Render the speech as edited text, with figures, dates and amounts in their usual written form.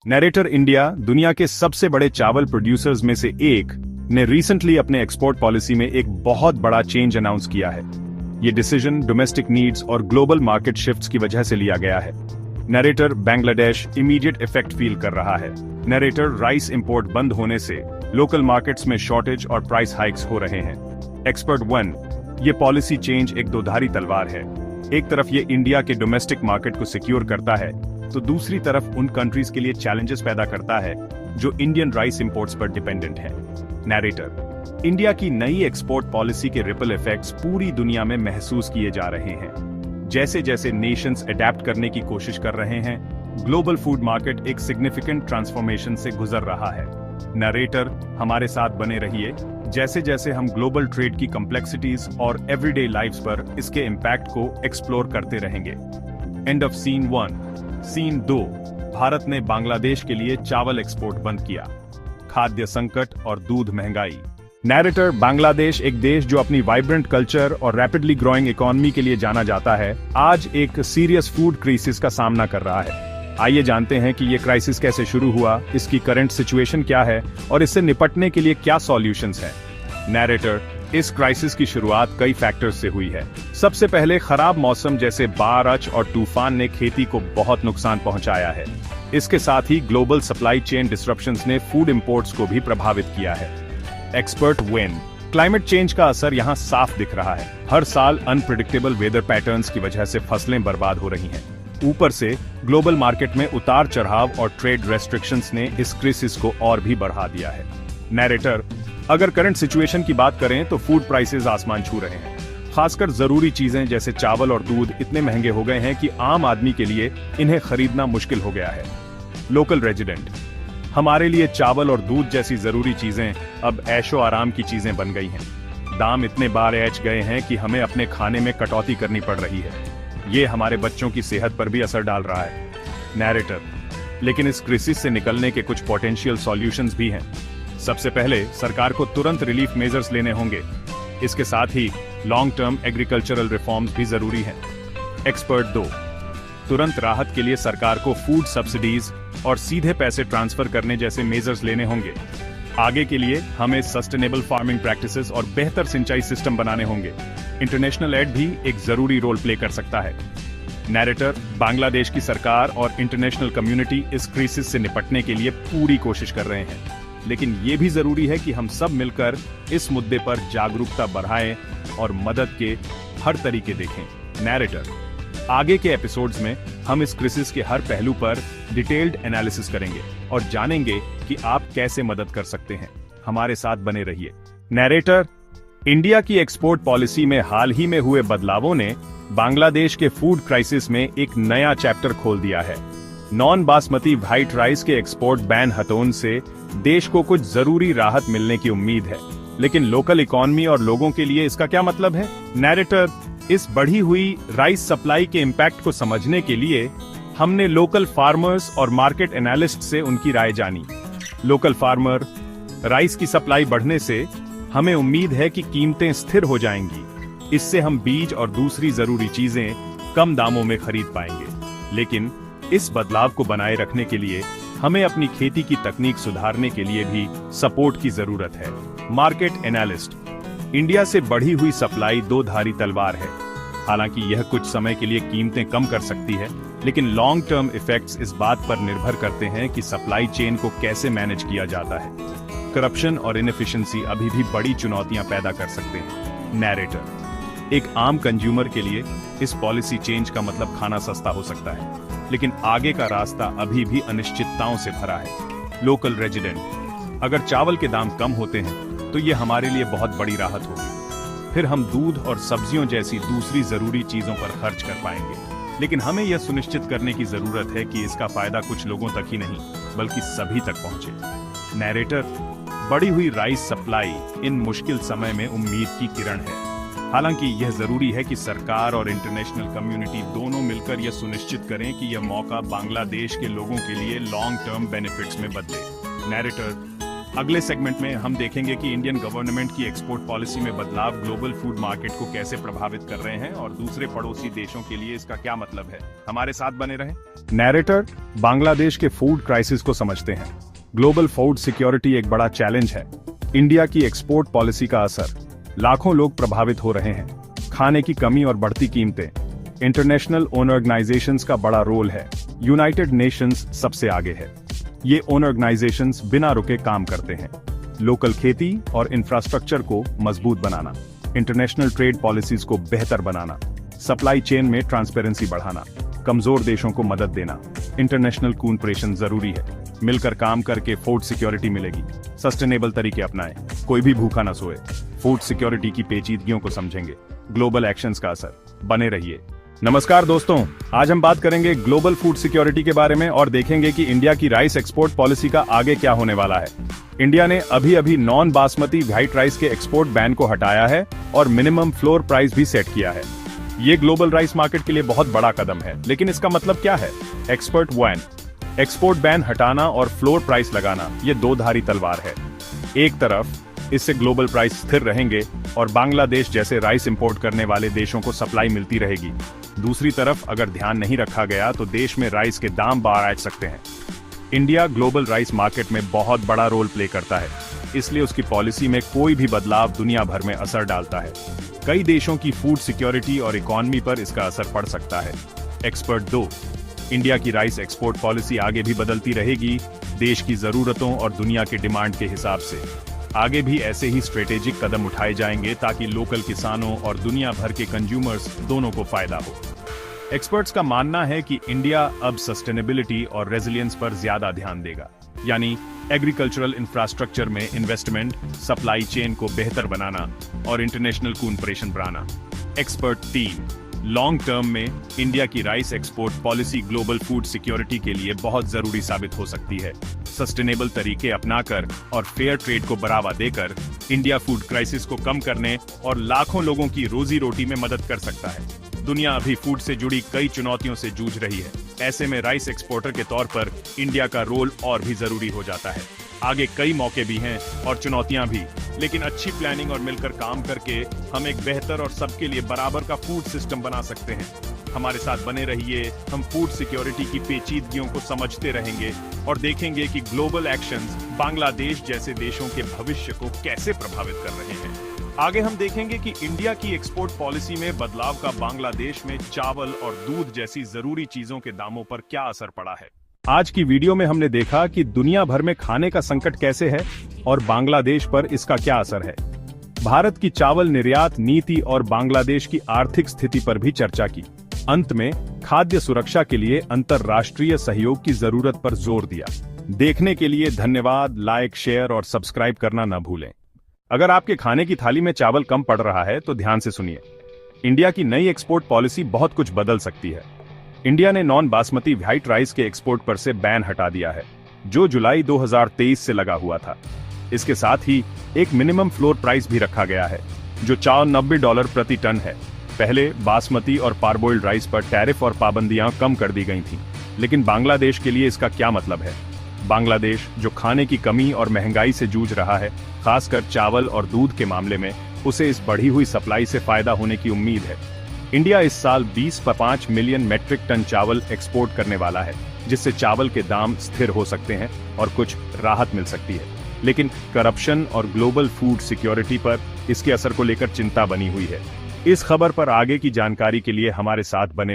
Narrator India, दुनिया के सबसे बड़े चावल प्रोड्यूसर्स में से एक, ने रिसेंटली अपने एक्सपोर्ट पॉलिसी में एक बहुत बड़ा चेंज अनाउंस किया है। ये डिसीजन डोमेस्टिक नीड्स और ग्लोबल मार्केट शिफ्ट्स की वजह से लिया गया है। Narrator Bangladesh immediate effect feel कर रहा है। नैरेटर राइस इंपोर्ट बंद होने से लोकल मार्केट्स में शॉर्टेज और प्राइस हाइक्स हो रहे हैं। एक्सपर्ट 1, ये पॉलिसी चेंज एक दोधारी तलवार है। एक तरफ ये इंडिया के डोमेस्टिक मार्केट को सिक्योर करता है, तो दूसरी तरफ उन कंट्रीज के लिए चैलेंजेस पैदा करता है जो इंडियन राइस इंपोर्ट्स पर डिपेंडेंट हैं। नैरेटर, इंडिया की नई एक्सपोर्ट पॉलिसी के रिपल इफेक्ट्स पूरी दुनिया में महसूस किए जा रहे हैं। जैसे जैसे नेशंस अडेप्ट करने की कोशिश कर रहे हैं, ग्लोबल फूड मार्केट एक सिग्निफिकेंट ट्रांसफॉर्मेशन से गुजर रहा है। नैरेटर, हमारे साथ बने रहिए जैसे जैसे हम ग्लोबल ट्रेड की कॉम्प्लेक्सिटीज और एवरीडे लाइफ्स पर इसके इम्पैक्ट को एक्सप्लोर करते रहेंगे। End of scene 1। Scene 2, Bharat ने बांग्लादेश के लिए चावल एक्सपोर्ट बंद किया। खाद्य संकट और दूध महंगाई। नैरेटर, बांग्लादेश, एक देश जो अपनी वाइब्रेंट कल्चर और रैपिडली ग्रोइंग इकोनॉमी के लिए जाना जाता है, आज एक सीरियस फूड क्राइसिस का सामना कर रहा है। आइए जानते हैं कि ये क्राइसिस कैसे शुरू हुआ, इसकी करंट सिचुएशन क्या है और इससे निपटने के लिए क्या सॉल्यूशंस हैं। नैरेटर, इस क्राइसिस की शुरुआत कई फैक्टर्स से हुई है। सबसे पहले खराब मौसम जैसे बारिश और तूफान ने खेती को बहुत नुकसान पहुंचाया है। इसके साथ ही ग्लोबल सप्लाई चेन डिसरप्शंस ने फूड इंपोर्ट्स को भी प्रभावित किया है। एक्सपर्ट वेन, क्लाइमेट चेंज का असर यहाँ साफ दिख रहा है। हर साल अनप्रिडिक्टेबल वेदर पैटर्न्स की वजह से फसलें बर्बाद हो रही हैं। ऊपर से ग्लोबल मार्केट में उतार चढ़ाव और ट्रेड रेस्ट्रिक्शंस ने इस क्राइसिस को और भी बढ़ा दिया है। नैरेटर, अगर करंट सिचुएशन की बात करें तो फूड प्राइसेस आसमान छू रहे हैं। खासकर जरूरी चीजें जैसे चावल और दूध इतने महंगे हो गए हैं कि आम आदमी के लिए इन्हें खरीदना मुश्किल हो गया है। लोकल रेजिडेंट, हमारे लिए चावल और दूध जैसी जरूरी चीजें अब ऐशो आराम की चीजें बन गई हैं। दाम इतने बार ऐच गए हैं कि हमें अपने खाने में कटौती करनी पड़ रही है। ये हमारे बच्चों की सेहत पर भी असर डाल रहा है। नैरेटर, लेकिन इस क्राइसिस से निकलने के कुछ पोटेंशियल सॉल्यूशंस भी हैं। सबसे पहले सरकार को तुरंत रिलीफ मेजर्स लेने होंगे। इसके साथ ही लॉन्ग टर्म एग्रीकल्चरल रिफॉर्म्स भी जरूरी हैं। एक्सपर्ट 2, तुरंत राहत के लिए सरकार को फूड सब्सिडीज और सीधे पैसे ट्रांसफर करने जैसे मेजर्स लेने होंगे। आगे के लिए हमें सस्टेनेबल फार्मिंग प्रैक्टिसेस और बेहतर सिंचाई सिस्टम बनाने होंगे। इंटरनेशनल एड भी एक जरूरी रोल प्ले कर सकता है। नैरेटर, बांग्लादेश की सरकार और इंटरनेशनल कम्युनिटी इस क्राइसिस से निपटने के लिए पूरी कोशिश कर रहे हैं, लेकिन ये भी जरूरी है कि हम सब मिलकर इस मुद्दे पर जागरूकता बढ़ाएं और मदद के हर तरीके देखें। नैरेटर, आगे के एपिसोड्स में हम इस क्राइसिस के हर पहलू पर डिटेल्ड एनालिसिस करेंगे और जानेंगे कि आप कैसे मदद कर सकते हैं। हमारे साथ बने रहिए। नैरेटर, इंडिया की एक्सपोर्ट पॉलिसी में हाल ही में हुए बदलावों ने बांग्लादेश के फूड क्राइसिस में एक नया चैप्टर खोल दिया है। नॉन बासमती व्हाइट राइस के एक्सपोर्ट बैन हटोन से देश को कुछ जरूरी राहत मिलने की उम्मीद है, लेकिन लोकल इकोनॉमी और लोगों के लिए इसका क्या मतलब है? नैरेटर, इस बढ़ी हुई राइस सप्लाई के इम्पैक्ट को समझने के लिए हमने लोकल फार्मर्स और मार्केट एनालिस्ट से उनकी राय जानी। लोकल फार्मर, राइस की सप्लाई बढ़ने से हमें उम्मीद है कि कीमतें स्थिर हो जाएंगी। इससे हम बीज और दूसरी जरूरी चीजें कम दामों में खरीद पाएंगे। लेकिन इस बदलाव को बनाए रखने के लिए हमें अपनी खेती की तकनीक सुधारने के लिए भी सपोर्ट की जरूरत है। मार्केट एनालिस्ट, इंडिया से बढ़ी हुई सप्लाई दो धारी तलवार है। हालांकि यह कुछ समय के लिए कीमतें कम कर सकती है, लेकिन लॉन्ग टर्म इफेक्ट्स इस बात पर निर्भर करते हैं कि सप्लाई चेन को कैसे मैनेज किया जाता है। करप्शन और इनएफिशिएंसी अभी भी बड़ी चुनौतियां पैदा कर सकते हैं। नैरेटर, एक आम कंज्यूमर के लिए इस पॉलिसी चेंज का मतलब खाना सस्ता हो सकता है, लेकिन आगे का रास्ता अभी भी अनिश्चितताओं से भरा है। लोकल रेजिडेंट, अगर चावल के दाम कम होते हैं तो ये हमारे लिए बहुत बड़ी राहत होगी। फिर हम दूध और सब्जियों जैसी दूसरी जरूरी चीजों पर खर्च कर पाएंगे। लेकिन हमें यह सुनिश्चित करने की जरूरत है कि इसका फायदा कुछ लोगों तक ही नहीं बल्कि सभी तक पहुंचे। नैरेटर, बढ़ी हुई राइस सप्लाई इन मुश्किल समय में उम्मीद की किरण है। हालांकि यह जरूरी है कि सरकार और इंटरनेशनल कम्युनिटी दोनों मिलकर यह सुनिश्चित करें कि यह मौका बांग्लादेश के लोगों के लिए लॉन्ग टर्म बेनिफिट्स में बदले। नैरेटर, अगले सेगमेंट में हम देखेंगे कि इंडियन गवर्नमेंट की एक्सपोर्ट पॉलिसी में बदलाव ग्लोबल फूड मार्केट को कैसे प्रभावित कर रहे हैं और दूसरे पड़ोसी देशों के लिए इसका क्या मतलब है। हमारे साथ बने रहें। नैरेटर बांग्लादेश के फूड क्राइसिस को समझते हैं। ग्लोबल फूड सिक्योरिटी एक बड़ा चैलेंज है। इंडिया की एक्सपोर्ट पॉलिसी का असर, लाखों लोग प्रभावित हो रहे हैं। खाने की कमी और बढ़ती कीमतें, इंटरनेशनल ओन ऑर्गेनाइजेशंस का बड़ा रोल है। यूनाइटेड नेशंस सबसे आगे है। ये ओन ऑर्गेनाइजेशंस बिना रुके काम करते हैं। लोकल खेती और इंफ्रास्ट्रक्चर को मजबूत बनाना, इंटरनेशनल ट्रेड पॉलिसीज को बेहतर बनाना, सप्लाई चेन में ट्रांसपेरेंसी बढ़ाना, कमजोर देशों को मदद देना, इंटरनेशनल कोऑपरेशन जरूरी है। मिलकर काम करके फूड सिक्योरिटी मिलेगी। सस्टेनेबल तरीके अपनाएं, कोई भी भूखा न सोए। फूड सिक्योरिटी की पेचीदगियों को समझेंगे, ग्लोबल एक्शंस का असर। बने रहिए। नमस्कार दोस्तों, आज हम बात करेंगे ग्लोबल फूड सिक्योरिटी के बारे में और देखेंगे कि इंडिया की राइस एक्सपोर्ट पॉलिसी का आगे क्या होने वाला है। इंडिया ने अभी नॉन बासमती व्हाइट राइस के एक्सपोर्ट बैन को हटाया है और मिनिमम फ्लोर प्राइस भी सेट किया है। ये ग्लोबल राइस मार्केट के लिए बहुत बड़ा कदम है, लेकिन इसका मतलब क्या है? एक्सपोर्ट बैन हटाना और फ्लोर प्राइस लगाना, ये दो धारी तलवार है। एक तरफ इससे ग्लोबल प्राइस स्थिर रहेंगे और बांग्लादेश जैसे राइस इंपोर्ट करने वाले देशों को सप्लाई मिलती रहेगी। दूसरी तरफ अगर ध्यान नहीं रखा गया तो देश में राइस के दाम बढ़ सकते हैं। इंडिया ग्लोबल राइस मार्केट में बहुत बड़ा रोल प्ले करता है, इसलिए उसकी पॉलिसी में कोई भी बदलाव दुनिया भर में असर डालता है। कई देशों की फूड सिक्योरिटी और इकोनॉमी पर इसका असर पड़ सकता है। एक्सपर्ट 2, इंडिया की राइस एक्सपोर्ट पॉलिसी आगे भी बदलती रहेगी, देश की जरूरतों और दुनिया के डिमांड के हिसाब से। आगे भी ऐसे ही स्ट्रेटेजिक कदम उठाए जाएंगे ताकि लोकल किसानों और दुनिया भर के कंज्यूमर्स दोनों को फायदा हो। एक्सपर्ट्स का मानना है कि इंडिया अब सस्टेनेबिलिटी और रेजिलियंस पर ज्यादा ध्यान देगा, यानी एग्रीकल्चरल इंफ्रास्ट्रक्चर में इन्वेस्टमेंट, सप्लाई चेन को बेहतर बनाना और इंटरनेशनल कोऑपरेशन बढ़ाना। एक्सपर्ट 3, लॉन्ग टर्म में इंडिया की rice export policy global food security के लिए बहुत जरूरी साबित हो सकती है। सस्टेनेबल तरीके अपनाकर और फेयर ट्रेड को बढ़ावा देकर इंडिया फूड क्राइसिस को कम करने और लाखों लोगों की रोजी रोटी में मदद कर सकता है। दुनिया अभी फूड से जुड़ी कई चुनौतियों से जूझ रही है। ऐसे में राइस एक्सपोर्टर के तौर पर इंडिया का रोल और भी जरूरी हो जाता है। आगे कई मौके भी हैं और चुनौतियां भी, लेकिन अच्छी प्लानिंग और मिलकर काम करके हम एक बेहतर और सबके लिए बराबर का फूड सिस्टम बना सकते हैं। हमारे साथ बने रहिए, हम फूड सिक्योरिटी की पेचीदगियों को समझते रहेंगे और देखेंगे कि ग्लोबल एक्शंस बांग्लादेश जैसे देशों के भविष्य को कैसे प्रभावित कर रहे हैं। आगे हम देखेंगे कि इंडिया की एक्सपोर्ट पॉलिसी में बदलाव का बांग्लादेश में चावल और दूध जैसी जरूरी चीजों के दामों पर क्या असर पड़ा है। आज की वीडियो में हमने देखा कि दुनिया भर में खाने का संकट कैसे है और बांग्लादेश पर इसका क्या असर है। भारत की चावल निर्यात नीति और बांग्लादेश की आर्थिक स्थिति पर भी चर्चा की। अंत में खाद्य सुरक्षा के लिए अंतर्राष्ट्रीय सहयोग की जरूरत पर जोर दिया। देखने के लिए धन्यवाद। लाइक, शेयर और सब्सक्राइब करना न भूलें। अगर आपके खाने की थाली में चावल कम पड़ रहा है तो ध्यान से सुनिए। इंडिया की नई एक्सपोर्ट पॉलिसी बहुत कुछ बदल सकती है। इंडिया ने नॉन बासमती व्हाइट राइस के एक्सपोर्ट पर से बैन हटा दिया है, जो जुलाई 2023 से लगा हुआ था। इसके साथ ही एक मिनिमम फ्लोर प्राइस भी रखा गया है, जो $94 प्रति टन है। पहले बासमती और पारबोइल्ड राइस पर टैरिफ और पाबंदियां कम कर दी गई थीं, लेकिन बांग्लादेश के लिए इसका क्या मतलब है? बांग्लादेश, जो खाने की कमी और महंगाई से जूझ रहा है, खासकर चावल और दूध के मामले में, उसे इस बढ़ी हुई सप्लाई से फायदा होने की उम्मीद है। इंडिया इस साल 20.5 मिलियन मैट्रिक टन चावल एक्सपोर्ट करने वाला है, जिससे चावल के दाम स्थिर हो सकते हैं और कुछ राहत मिल सकती है। लेकिन करप्शन और ग्लोबल फूड सिक्योरिटी पर इसके असर को लेकर चिंता बनी हुई है। इस खबर पर आगे की जानकारी के लिए हमारे साथ बने रहें।